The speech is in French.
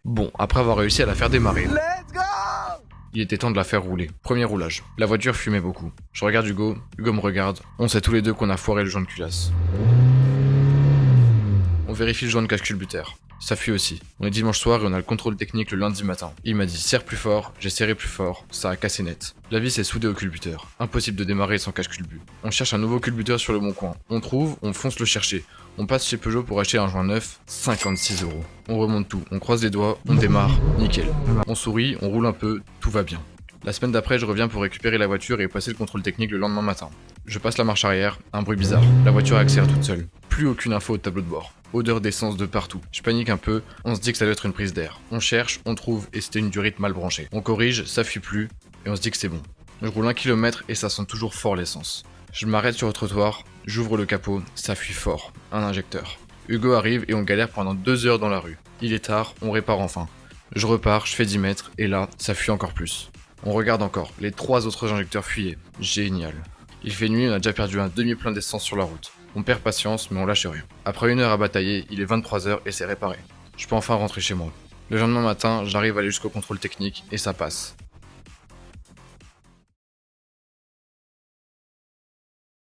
Bon, après avoir réussi à la faire démarrer, Let's go! il était temps de la faire rouler. Premier roulage. La voiture fumait beaucoup. Je regarde Hugo, Hugo me regarde. On sait tous les deux qu'on a foiré le joint de culasse. On vérifie le joint de cache-culbuteur. Ça fuit aussi. On est dimanche soir et on a le contrôle technique le lundi matin. Il m'a dit serre plus fort, j'ai serré plus fort, ça a cassé net. La vis est soudée au culbuteur. Impossible de démarrer sans cache-culbu. On cherche un nouveau culbuteur sur le bon coin. On trouve, on fonce le chercher. On passe chez Peugeot pour acheter un joint neuf, 56 €. On remonte tout, on croise les doigts, on démarre, nickel. On sourit, on roule un peu, tout va bien. La semaine d'après, je reviens pour récupérer la voiture et passer le contrôle technique le lendemain matin. Je passe la marche arrière, un bruit bizarre. La voiture accélère toute seule. Plus aucune info au tableau de bord. Odeur d'essence de partout. Je panique un peu, on se dit que ça doit être une prise d'air. On cherche, on trouve et c'était une durite mal branchée. On corrige, ça fuit plus et on se dit que c'est bon. Je roule 1 km et ça sent toujours fort l'essence. Je m'arrête sur le trottoir, j'ouvre le capot, ça fuit fort. Un injecteur. Hugo arrive et on galère pendant 2 heures dans la rue. Il est tard, on répare enfin. Je repars, je fais 10 mètres et là, ça fuit encore plus. On regarde encore, les 3 autres injecteurs fuyaient. Génial. Il fait nuit, on a déjà perdu un demi-plein d'essence sur la route. On perd patience, mais on lâche rien. Après 1 heure à batailler, il est 23 h et c'est réparé. Je peux enfin rentrer chez moi. Le lendemain matin, j'arrive à aller jusqu'au contrôle technique et ça passe.